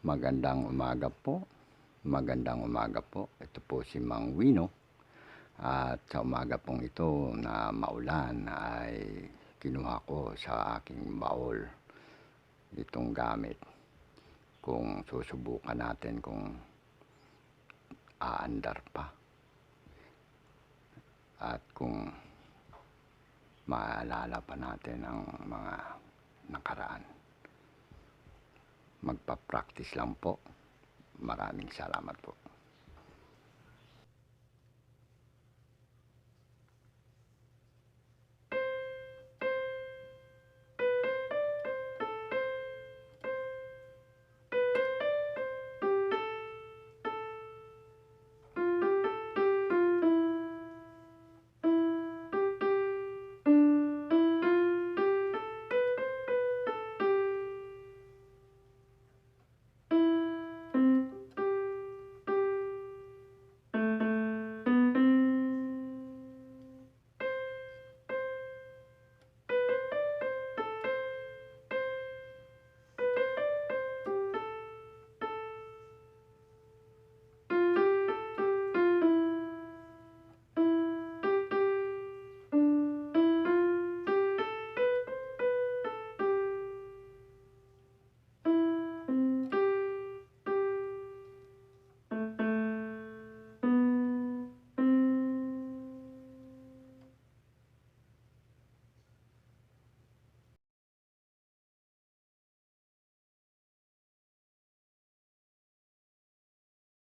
Magandang umaga po. Magandang umaga po. Ito po si Mang Wino. At sa umaga pong ito na maulan ay kinuha ko sa aking baul itong gamit. Kung susubukan natin kung aandar pa. At kung maalala pa natin ang mga nakaraan. Magpa-practice lang po. Maraming salamat po.